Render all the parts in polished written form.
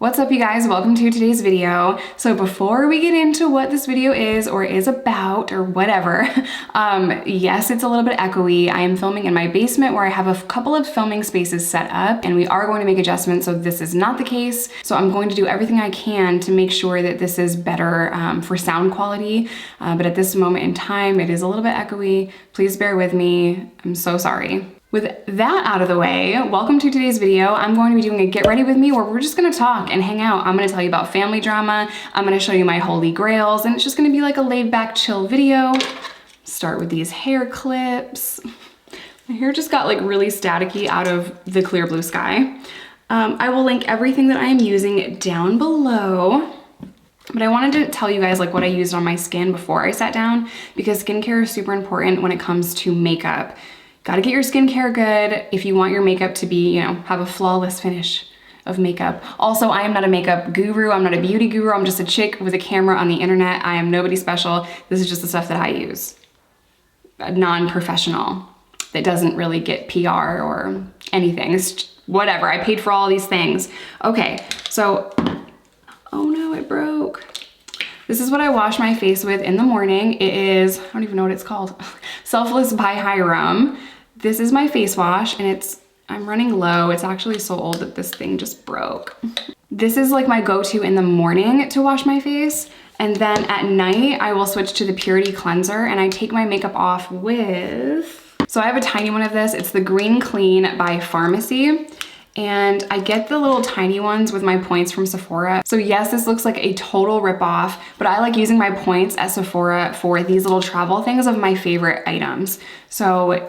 What's up, you guys? Welcome to today's video. So before we get into what this video is or is about or whatever, yes, it's a little bit echoey. I am filming in my basement where I have a couple of filming spaces set up, and we are going to make adjustments so this is not the case. So I'm going to do everything I can to make sure that this is better for sound quality. But at this moment in time, it is a little bit echoey. Please bear with me. I'm so sorry. With that out of the way, welcome to today's video. I'm going to be doing a get ready with me where we're just gonna talk and hang out. I'm gonna tell you about family drama. I'm gonna show you my holy grails, and it's just gonna be like a laid back, chill video. Start with these hair clips. My hair just got like really staticky out of the clear blue sky. I will link everything that I am using down below. But I wanted to tell you guys like what I used on my skin before I sat down, because skincare is super important when it comes to makeup. Gotta get your skincare good if you want your makeup to be, have a flawless finish of makeup. Also, I am not a makeup guru. I'm not a beauty guru. I'm just a chick with a camera on the internet. I am nobody special. This is just the stuff that I use. A non-professional that doesn't really get PR or anything. It's just whatever. I paid for all these things. Okay, so, oh no, it broke. This is what I wash my face with in the morning. It is, I don't even know what it's called. Selfless by Hyram. This is my face wash, and I'm running low. It's actually so old that this thing just broke. This is like my go-to in the morning to wash my face. And then at night, I will switch to the Purity Cleanser, and I take my makeup off with, so I have a tiny one of this. It's the Green Clean by Pharmacy. And I get the little tiny ones with my points from Sephora. So yes, this looks like a total ripoff, but I like using my points at Sephora for these little travel things of my favorite items. So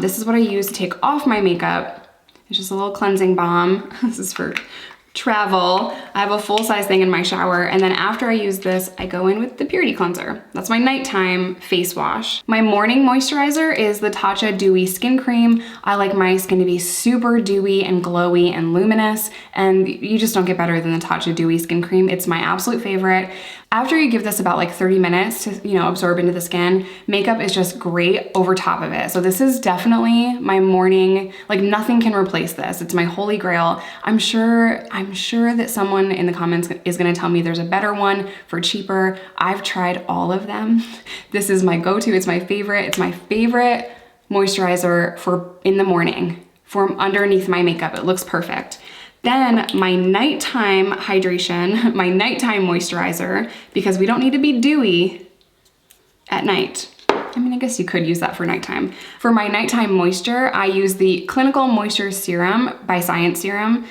this is what I use to take off my makeup. It's just a little cleansing balm. This is for travel. I have a full-size thing in my shower, and then after I use this, I go in with the Purity Cleanser. That's my nighttime face wash. My morning moisturizer is the Tatcha Dewy Skin Cream. I like my skin to be super dewy and glowy and luminous, and you just don't get better than the Tatcha Dewy Skin Cream. It's my absolute favorite. After you give this about like 30 minutes to, absorb into the skin, makeup is just great over top of it. So this is definitely my morning, like nothing can replace this. It's my holy grail. I'm sure that someone in the comments is gonna tell me there's a better one for cheaper. I've tried all of them. This is my go-to, it's my favorite. It's my favorite moisturizer for in the morning, for underneath my makeup. It looks perfect. Then my nighttime hydration, my nighttime moisturizer, because we don't need to be dewy at night. I mean, I guess you could use that for nighttime. For my nighttime moisture, I use the Clinical Moisture Serum by Science Serum.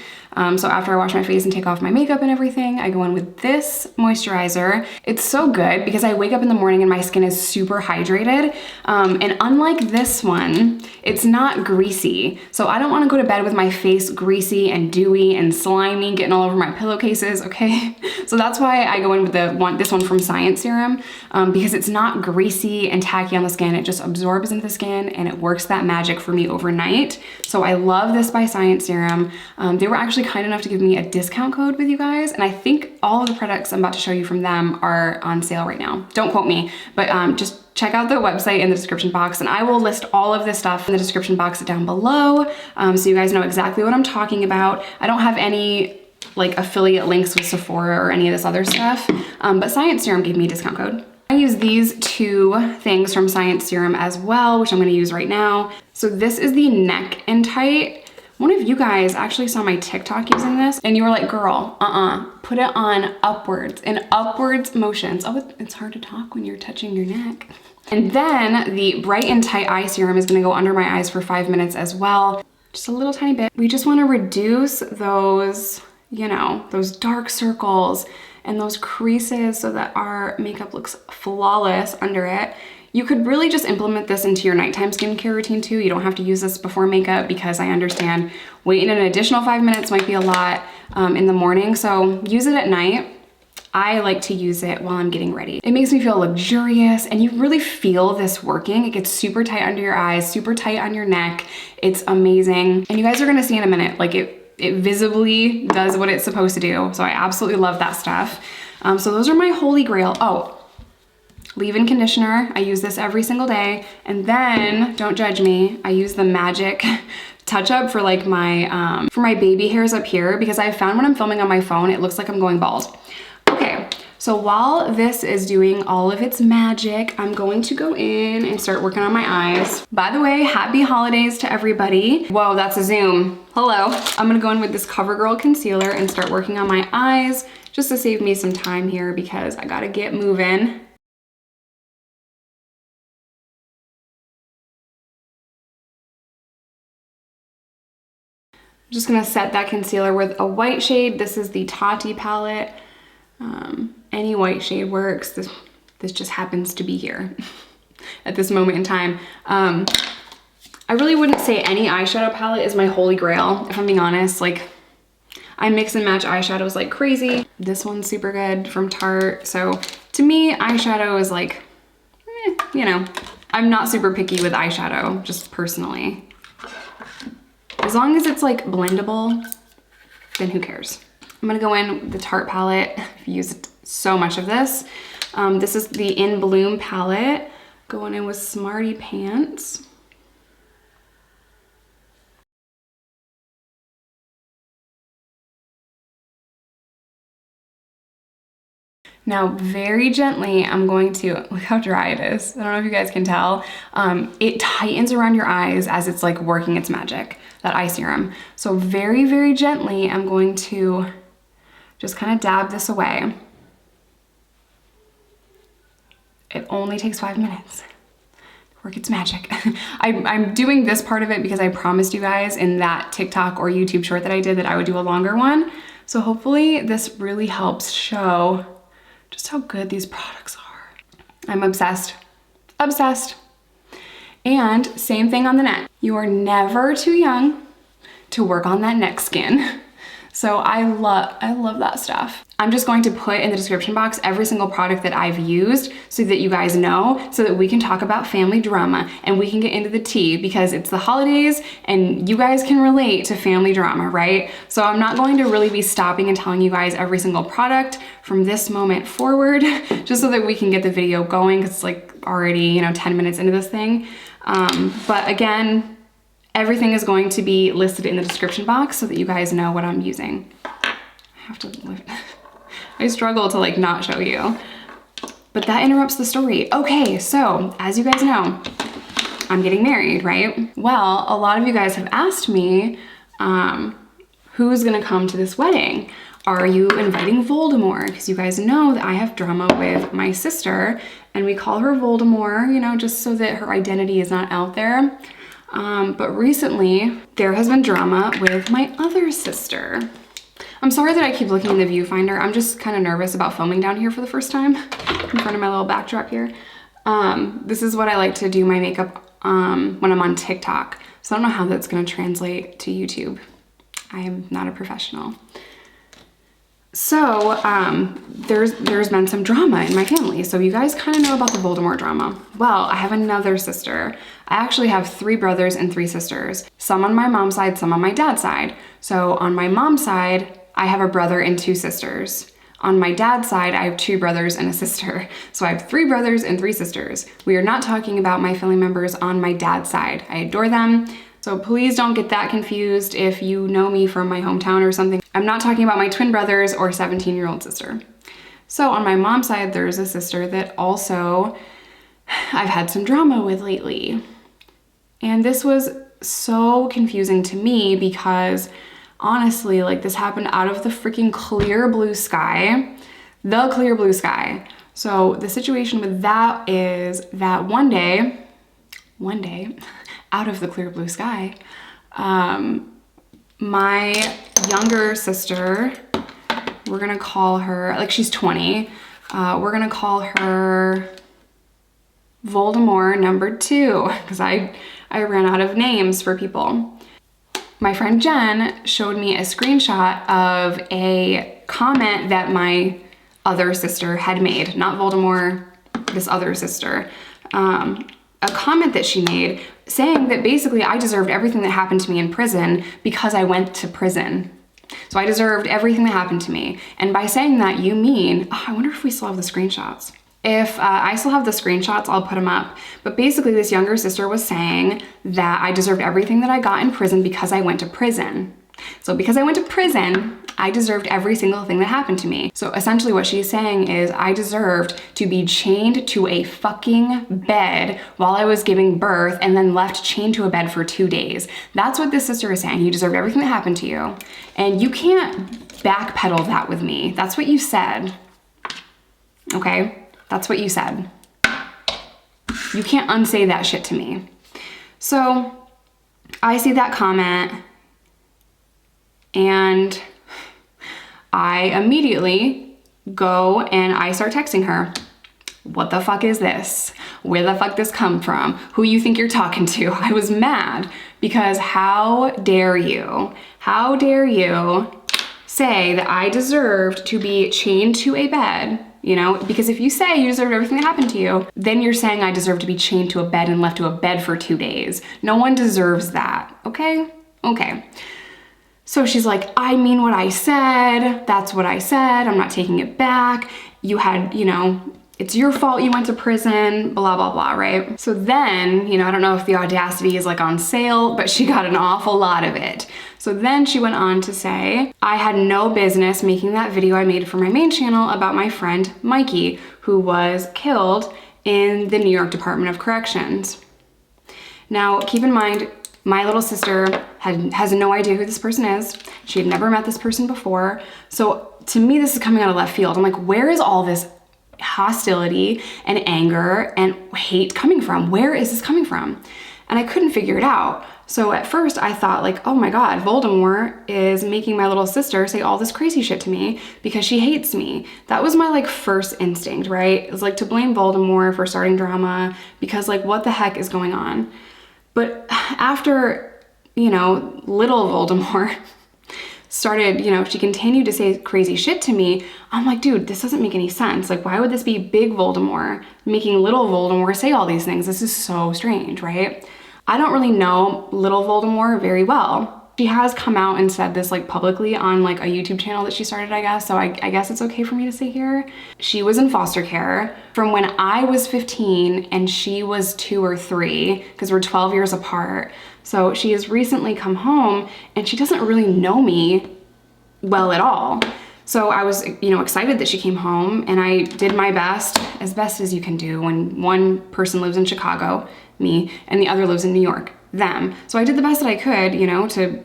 So after I wash my face and take off my makeup and everything, I go in with this moisturizer. It's so good because I wake up in the morning and my skin is super hydrated. And unlike this one, it's not greasy. So I don't want to go to bed with my face greasy and dewy and slimy, getting all over my pillowcases, okay? So that's why I go in with this one from Science Serum, because it's not greasy and tacky on the skin. It just absorbs into the skin and it works that magic for me overnight. So I love this by Science Serum. They were actually kind enough to give me a discount code with you guys, and I think all of the products I'm about to show you from them are on sale right now. Don't quote me, but just check out the website in the description box, and I will list all of this stuff in the description box down below, so you guys know exactly what I'm talking about. I don't have any like affiliate links with Sephora or any of this other stuff, but Science Serum gave me a discount code. I use these two things from Science Serum as well, which I'm gonna use right now. So this is the Neck and Tight. One of you guys actually saw my TikTok using this, and you were like, girl, put it on upwards, in upwards motions. Oh, it's hard to talk when you're touching your neck. And then the Bright and Tight Eye Serum is gonna go under my eyes for 5 minutes as well. Just a little tiny bit. We just wanna reduce those, those dark circles and those creases so that our makeup looks flawless under it. You could really just implement this into your nighttime skincare routine too. You don't have to use this before makeup, because I understand waiting an additional 5 minutes might be a lot in the morning. So use it at night. I like to use it while I'm getting ready. It makes me feel luxurious, and you really feel this working. It gets super tight under your eyes, super tight on your neck. It's amazing. And you guys are gonna see in a minute, like it visibly does what it's supposed to do. So I absolutely love that stuff. So those are my holy grail. Oh, leave-in conditioner. I use this every single day. And then, don't judge me, I use the Magic touch up for like for my baby hairs up here, because I found when I'm filming on my phone, it looks like I'm going bald. Okay, so while this is doing all of its magic, I'm going to go in and start working on my eyes. By the way, happy holidays to everybody. Whoa, that's a zoom. Hello. I'm gonna go in with this CoverGirl concealer and start working on my eyes just to save me some time here because I gotta get moving. I'm just gonna set that concealer with a white shade. This is the Tati palette. Any white shade works. This just happens to be here at this moment in time. I really wouldn't say any eyeshadow palette is my holy grail, if I'm being honest. Like, I mix and match eyeshadows like crazy. This one's super good from Tarte. So to me, eyeshadow is like, you know, I'm not super picky with eyeshadow, just personally. As long as it's like blendable, then who cares? I'm gonna go in with the Tarte palette. I've used so much of this. This is the In Bloom palette. Going in with Smarty Pants. Now, very gently, I'm going to, look how dry it is. I don't know if you guys can tell. It tightens around your eyes as it's like working its magic, that eye serum. So very, very gently, I'm going to just kind of dab this away. It only takes 5 minutes. Work its magic. I'm doing this part of it because I promised you guys in that TikTok or YouTube short that I did that I would do a longer one. So hopefully this really helps show just how good these products are. I'm obsessed, obsessed. And same thing on the neck. You are never too young to work on that neck skin. So I love that stuff. I'm just going to put in the description box every single product that I've used so that you guys know, so that we can talk about family drama and we can get into the tea, because it's the holidays and you guys can relate to family drama, right? So I'm not going to really be stopping and telling you guys every single product from this moment forward, just so that we can get the video going, because it's like already, you know, 10 minutes into this thing. But again, everything is going to be listed in the description box so that you guys know what I'm using. I have to live it. I struggle to like not show you, but that interrupts the story. Okay, so as you guys know, I'm getting married, right? Well, a lot of you guys have asked me, who's gonna come to this wedding? Are you inviting Voldemort? Because you guys know that I have drama with my sister and we call her Voldemort, you know, just so that her identity is not out there. But recently there has been drama with my other sister. I'm sorry that I keep looking in the viewfinder. I'm just kind of nervous about filming down here for the first time in front of my little backdrop here. This is what I like to do my makeup when I'm on TikTok. So I don't know how that's gonna translate to YouTube. I am not a professional. So there's been some drama in my family. So you guys kind of know about the Voldemort drama. Well, I have another sister. I actually have 3 brothers and 3 sisters. Some on my mom's side, some on my dad's side. So on my mom's side, I have a brother and 2 sisters. On my dad's side, I have 2 brothers and a sister. So I have 3 brothers and 3 sisters. We are not talking about my family members on my dad's side. I adore them. So please don't get that confused if you know me from my hometown or something. I'm not talking about my twin brothers or 17-year-old sister. So on my mom's side, there's a sister that also I've had some drama with lately. And this was so confusing to me because honestly, like, this happened out of the freaking clear blue sky, the clear blue sky. So the situation with that is that one day, out of the clear blue sky, my younger sister, we're gonna call her, like, she's 20, we're gonna call her Voldemort number 2, because I ran out of names for people. My friend Jen showed me a screenshot of a comment that my other sister had made, not Voldemort, this other sister. A comment that she made saying that basically I deserved everything that happened to me in prison because I went to prison. So I deserved everything that happened to me. And by saying that, you mean, oh, I wonder if we still have the screenshots. if I still have the screenshots, I'll put them up. But basically this younger sister was saying that I deserved everything that I got in prison because I went to prison. So because I went to prison, I deserved every single thing that happened to me. So essentially what she's saying is I deserved to be chained to a fucking bed while I was giving birth and then left chained to a bed for 2 days. That's what this sister is saying. You deserved everything that happened to you. And you can't backpedal that with me. That's what you said. Okay? That's what you said. You can't unsay that shit to me. So I see that comment and I immediately go and I start texting her. What the fuck is this? Where the fuck this come from? Who you think you're talking to? I was mad because how dare you say that I deserved to be chained to a bed, you know? Because if you say you deserve everything that happened to you, then you're saying I deserve to be chained to a bed and left to a bed for 2 days. No one deserves that, okay? Okay. So she's like, I mean what I said. That's what I said. I'm not taking it back. You had, you know, it's your fault you went to prison, blah, blah, blah, right? So then, you know, I don't know if the audacity is like on sale, but she got an awful lot of it. So then she went on to say, I had no business making that video I made for my main channel about my friend Mikey, who was killed in the New York Department of Corrections. Now, keep in mind, my little sister has no idea who this person is. She had never met this person before. So to me, this is coming out of left field. I'm like, where is all this hostility and anger and hate coming from? Where is this coming from? And I couldn't figure it out. So at first I thought like, oh my God, Voldemort is making my little sister say all this crazy shit to me because she hates me. That was my like first instinct, right? It was like to blame Voldemort for starting drama because like what the heck is going on? But after, you know, little Voldemort started, you know, she continued to say crazy shit to me, I'm like, dude, this doesn't make any sense. Like, why would this be big Voldemort making little Voldemort say all these things? This is so strange, right? I don't really know little Voldemort very well. She has come out and said this like publicly on like a YouTube channel that she started, I guess. So I guess it's okay for me to say here. She was in foster care from when I was 15 and she was 2 or 3 because we're 12 years apart. So she has recently come home and she doesn't really know me well at all. So I was, you know, excited that she came home and I did my best as you can do when one person lives in Chicago, me, and the other lives in New York, them. So I did the best that I could, you know, to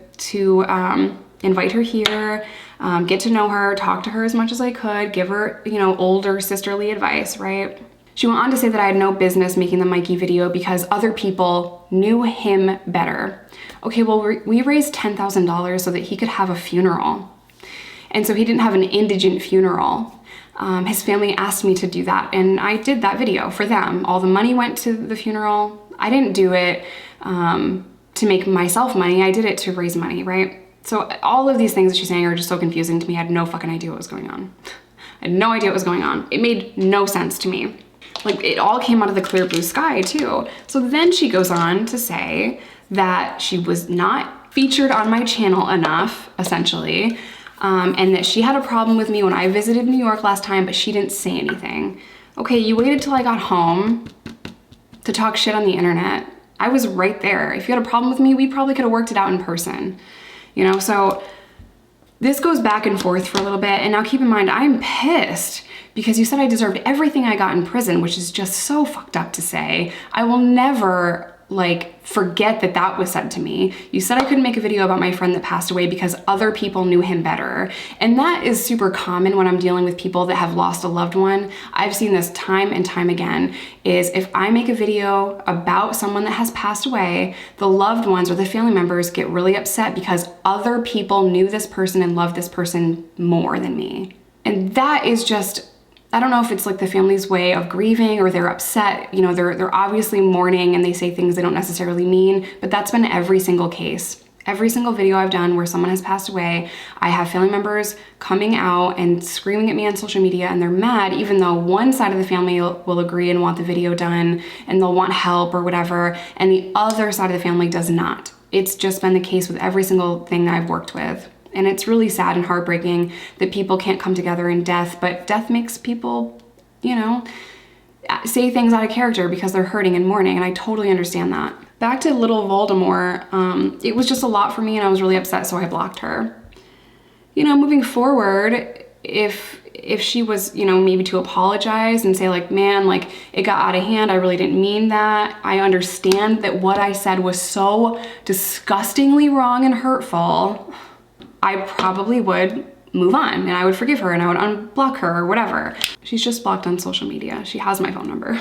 invite her here, get to know her, talk to her as much as I could, give her, you know, older sisterly advice, right? She went on to say that I had no business making the Mikey video because other people knew him better. Okay, well, we raised $10,000 so that he could have a funeral. And so he didn't have an indigent funeral. His family asked me to do that and I did that video for them. All the money went to the funeral. I didn't do it to make myself money. I did it to raise money, right? So all of these things that she's saying are just so confusing to me. I had no fucking idea what was going on. I had no idea what was going on. It made no sense to me. Like it all came out of the clear blue sky too. So then she goes on to say that she was not featured on my channel enough, essentially, and that she had a problem with me when I visited New York last time, but she didn't say anything. Okay, you waited till I got home to talk shit on the internet. I was right there. If you had a problem with me, we probably could have worked it out in person, you know? So this goes back and forth for a little bit. And now keep in mind, I'm pissed because you said I deserved everything I got in prison, which is just so fucked up to say. I will never like forget that that was said to me. You said I couldn't make a video about my friend that passed away because other people knew him better. And that is super common when I'm dealing with people that have lost a loved one. I've seen this time and time again, is if I make a video about someone that has passed away, the loved ones or the family members get really upset because other people knew this person and loved this person more than me. And that is just, I don't know if it's like the family's way of grieving or they're upset, you know, they're obviously mourning and they say things they don't necessarily mean, but that's been every single case. Every single video I've done where someone has passed away, I have family members coming out and screaming at me on social media and they're mad even though one side of the family will agree and want the video done and they'll want help or whatever, and the other side of the family does not. It's just been the case with every single thing that I've worked with. And it's really sad and heartbreaking that people can't come together in death, but death makes people, you know, say things out of character because they're hurting and mourning, and I totally understand that. Back to little Voldemort, it was just a lot for me and I was really upset, so I blocked her. You know, moving forward, if she was, you know, maybe to apologize and say like, man, like it got out of hand, I really didn't mean that. I understand that what I said was so disgustingly wrong and hurtful. I probably would move on and I would forgive her and I would unblock her or whatever. She's just blocked on social media. She has my phone number.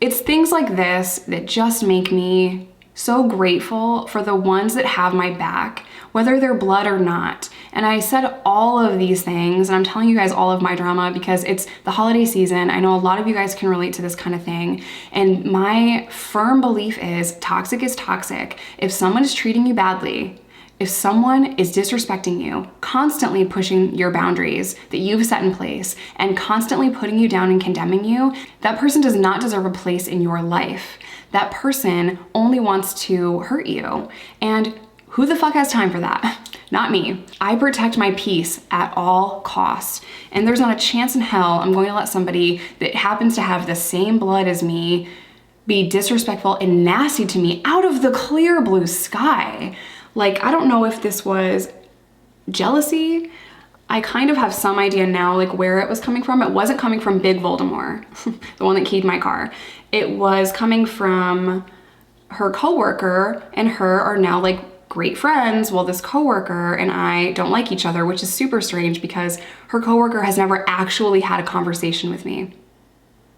It's things like this that just make me so grateful for the ones that have my back, whether they're blood or not. And I said all of these things, and I'm telling you guys all of my drama because it's the holiday season. I know a lot of you guys can relate to this kind of thing. And my firm belief is toxic is toxic. If someone is treating you badly, if someone is disrespecting you, constantly pushing your boundaries that you've set in place, and constantly putting you down and condemning you, that person does not deserve a place in your life. That person only wants to hurt you. And who the fuck has time for that? Not me. I protect my peace at all costs. And there's not a chance in hell I'm going to let somebody that happens to have the same blood as me be disrespectful and nasty to me out of the clear blue sky. Like, I don't know if this was jealousy. I kind of have some idea now, like where it was coming from. It wasn't coming from Big Voldemort, the one that keyed my car. It was coming from her coworker, and her are now like great friends. Well, this coworker and I don't like each other, which is super strange because her coworker has never actually had a conversation with me.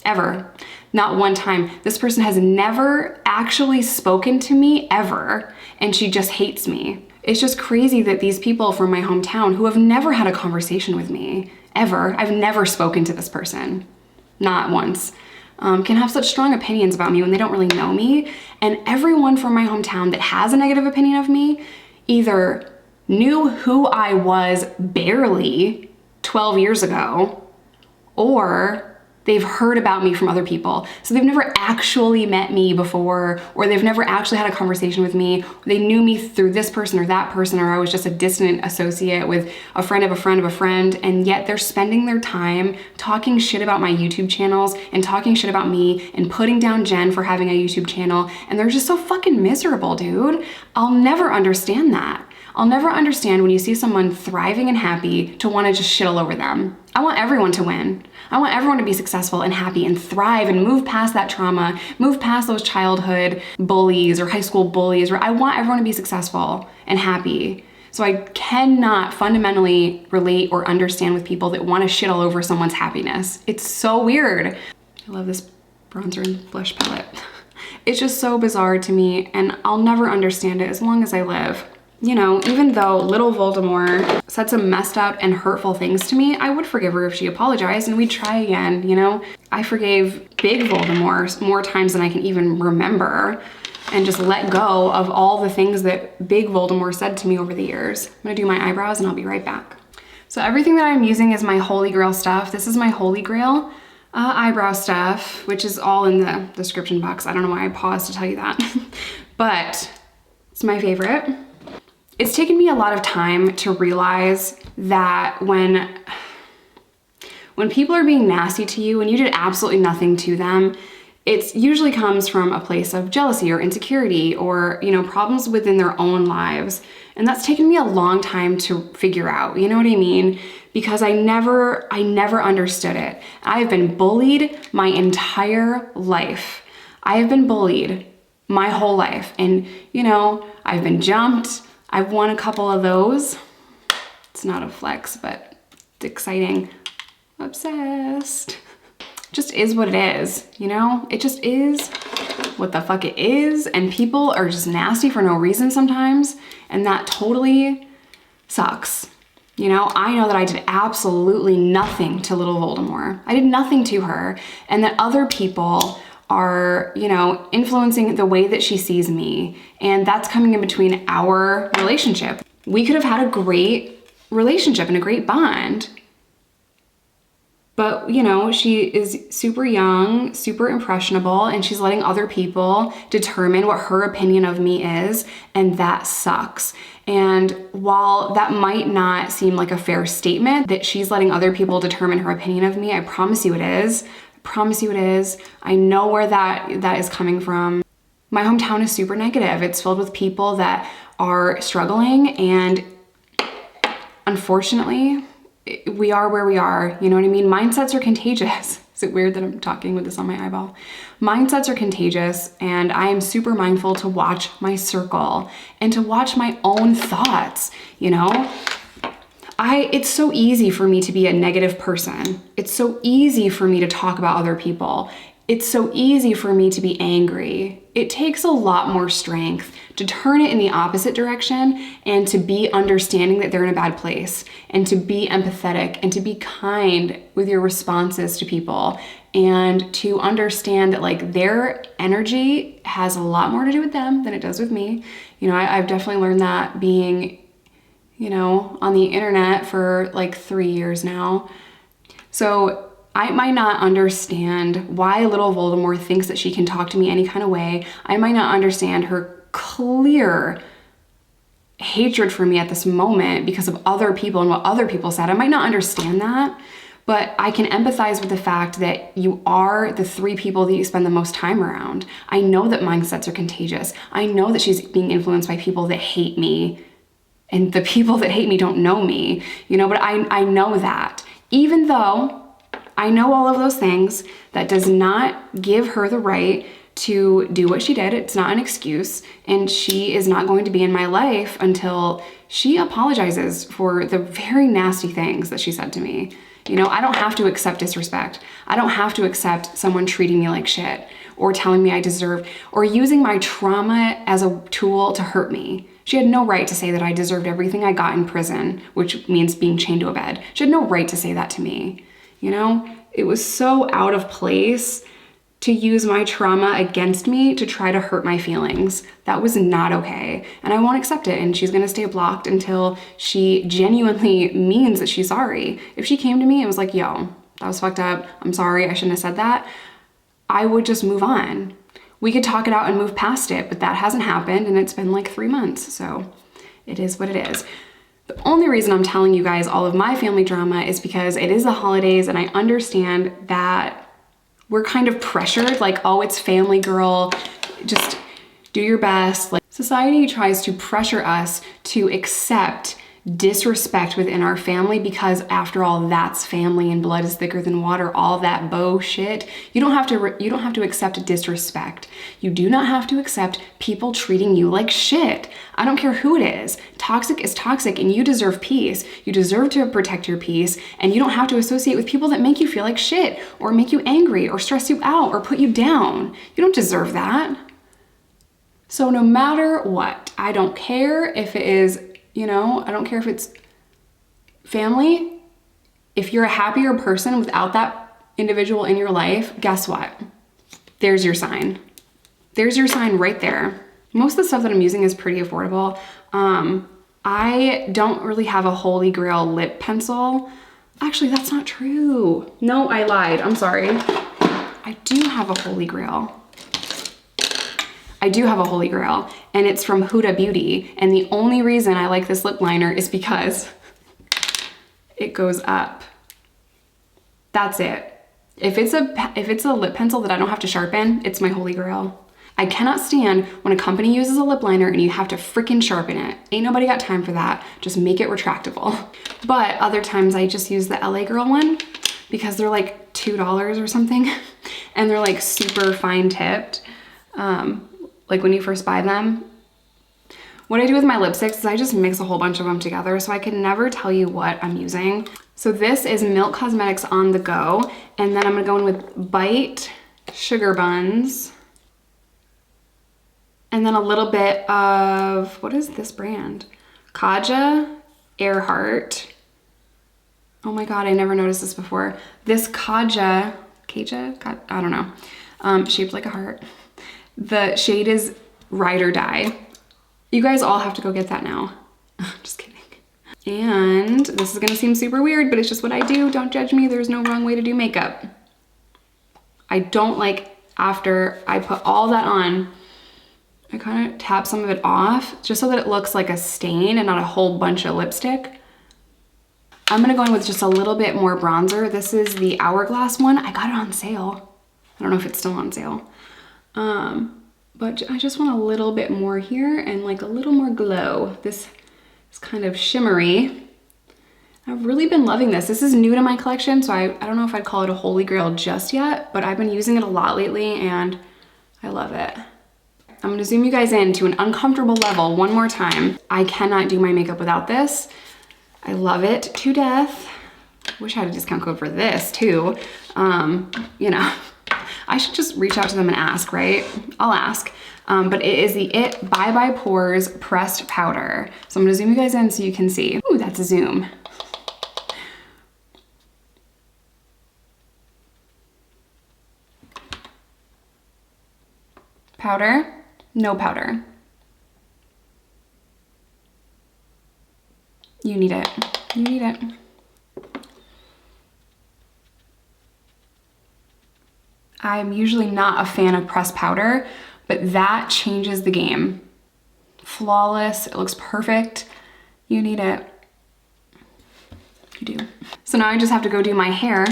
Ever. Not one time. This person has never actually spoken to me ever, and she just hates me. It's just crazy that these people from my hometown who have never had a conversation with me, ever, I've never spoken to this person, not once, can have such strong opinions about me when they don't really know me. And everyone from my hometown that has a negative opinion of me either knew who I was barely 12 years ago, or they've heard about me from other people. So they've never actually met me before, or they've never actually had a conversation with me. They knew me through this person or that person, or I was just a distant associate with a friend of a friend of a friend, and yet they're spending their time talking shit about my YouTube channels and talking shit about me and putting down Jen for having a YouTube channel, and they're just so fucking miserable, dude. I'll never understand that. I'll never understand when you see someone thriving and happy to want to just shit all over them. I want everyone to win. I want everyone to be successful and happy and thrive and move past that trauma, move past those childhood bullies or high school bullies. I want everyone to be successful and happy. So I cannot fundamentally relate or understand with people that want to shit all over someone's happiness. It's so weird. I love this bronzer and blush palette. It's just so bizarre to me, and I'll never understand it as long as I live. You know, even though little Voldemort said some messed up and hurtful things to me, I would forgive her if she apologized and we'd try again, you know? I forgave Big Voldemort more times than I can even remember, and just let go of all the things that Big Voldemort said to me over the years. I'm gonna do my eyebrows and I'll be right back. So everything that I'm using is my Holy Grail stuff. This is my Holy Grail eyebrow stuff, which is all in the description box. I don't know why I paused to tell you that, but it's my favorite. It's taken me a lot of time to realize that when people are being nasty to you and you did absolutely nothing to them, it usually comes from a place of jealousy or insecurity or, you know, problems within their own lives. And that's taken me a long time to figure out, you know what I mean? Because I never understood it. I have been bullied my entire life. I have been bullied my whole life. And, you know, I've been jumped. I've won a couple of those. It's not a flex, but it's exciting. Obsessed. Just is what it is, you know? It just is what the fuck it is, and people are just nasty for no reason sometimes, and that totally sucks. You know, I know that I did absolutely nothing to little Voldemort. I did nothing to her, and that other people are, you know, influencing the way that she sees me, and that's coming in between our relationship. We could have had a great relationship and a great bond, but, you know, she is super young, super impressionable, and she's letting other people determine what her opinion of me is, and that sucks. And while that might not seem like a fair statement that she's letting other people determine her opinion of me, I promise you it is. promise you it is. I know where that is coming from. My hometown is super negative. It's filled with people that are struggling, and unfortunately, we are where we are. You know what I mean? Mindsets are contagious. Is it weird that I'm talking with this on my eyeball? Mindsets are contagious, and I am super mindful to watch my circle and to watch my own thoughts, you know? It's so easy for me to be a negative person. It's so easy for me to talk about other people. It's so easy for me to be angry. It takes a lot more strength to turn it in the opposite direction and to be understanding that they're in a bad place, and to be empathetic and to be kind with your responses to people, and to understand that like their energy has a lot more to do with them than it does with me. You know, I've definitely learned that being, you know, on the internet for like 3 years now. So I might not understand why little Voldemort thinks that she can talk to me any kind of way. I might not understand her clear hatred for me at this moment because of other people and what other people said. I might not understand that, but I can empathize with the fact that you are the 3 people that you spend the most time around. I know that mindsets are contagious. I know that she's being influenced by people that hate me, and the people that hate me don't know me, you know, but I know that. Even though I know all of those things, that does not give her the right to do what she did. It's not an excuse, and she is not going to be in my life until she apologizes for the very nasty things that she said to me. You know, I don't have to accept disrespect. I don't have to accept someone treating me like shit, or telling me I deserve, or using my trauma as a tool to hurt me. She had no right to say that I deserved everything I got in prison, which means being chained to a bed. She had no right to say that to me. You know, it was so out of place to use my trauma against me to try to hurt my feelings. That was not okay, and I won't accept it, and she's gonna stay blocked until she genuinely means that she's sorry. If she came to me and was like, yo, that was fucked up, I'm sorry, I shouldn't have said that, I would just move on. We could talk it out and move past it, but that hasn't happened, and it's been like 3 months, so it is what it is. The only reason I'm telling you guys all of my family drama is because it is the holidays, and I understand that we're kind of pressured, like, oh, it's family, girl, just do your best. Like, society tries to pressure us to accept disrespect within our family because, after all, that's family and blood is thicker than water, all that bullshit. You don't have to accept disrespect. You do not have to accept people treating you like shit. I don't care who it is. Toxic is toxic, and you deserve peace. You deserve to protect your peace, and you don't have to associate with people that make you feel like shit, or make you angry, or stress you out, or put you down. You don't deserve that. So no matter what, I don't care if it is, you know, I don't care if it's family. If you're a happier person without that individual in your life, guess what? There's your sign. There's your sign right there. Most of the stuff that I'm using is pretty affordable. I don't really have a holy grail lip pencil. Actually, that's not true. No, I lied. I'm sorry. I do have a holy grail. I do have a holy grail, and it's from Huda Beauty. And the only reason I like this lip liner is because it goes up. That's it. If it's a lip pencil that I don't have to sharpen, it's my holy grail. I cannot stand when a company uses a lip liner and you have to freaking sharpen it. Ain't nobody got time for that. Just make it retractable. But other times I just use the LA Girl one because they're like $2 or something, and they're like super fine tipped. Like when you first buy them. What I do with my lipsticks is I just mix a whole bunch of them together, so I can never tell you what I'm using. So this is Milk Cosmetics On The Go, and then I'm gonna go in with Bite Sugar Buns, and then a little bit of, what is this brand? Kaja Earhart. Oh my God, I never noticed this before. This Kaja, I don't know, shaped like a heart. The shade is Ride or Die. You guys all have to go get that now. Just kidding. And this is gonna seem super weird, but it's just what I do. Don't judge me, there's no wrong way to do makeup. I don't like, after I put all that on, I kind of tap some of it off just so that it looks like a stain and not a whole bunch of lipstick. I'm gonna go in with just a little bit more bronzer. This is the Hourglass one. I got it on sale. I don't know if it's still on sale. But I just want a little bit more here and like a little more glow. This is kind of shimmery. I've really been loving this. This is new to my collection, so I don't know if I'd call it a holy grail just yet, but I've been using it a lot lately and I love it. I'm gonna zoom you guys in to an uncomfortable level one more time. I cannot do my makeup without this. I love it to death. Wish I had a discount code for this too. You know, I should just reach out to them and ask, right? I'll ask. But it is the Bye Bye Pores Pressed Powder. So I'm gonna zoom you guys in so you can see. Ooh, that's a zoom. Powder, no powder. You need it, you need it. I'm usually not a fan of pressed powder, but that changes the game. Flawless, it looks perfect. You need it. You do. So now I just have to go do my hair.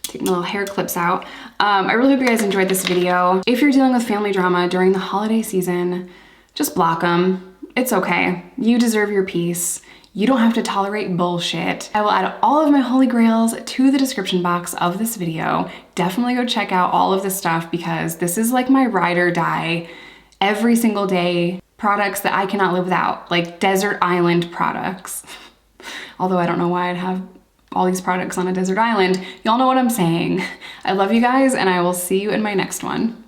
Take my little hair clips out. I really hope you guys enjoyed this video. If you're dealing with family drama during the holiday season, just block them. It's okay. You deserve your peace. You don't have to tolerate bullshit. I will add all of my holy grails to the description box of this video. Definitely go check out all of this stuff because this is like my ride or die every single day products that I cannot live without, like desert island products. Although I don't know why I'd have all these products on a desert island. Y'all know what I'm saying. I love you guys and I will see you in my next one.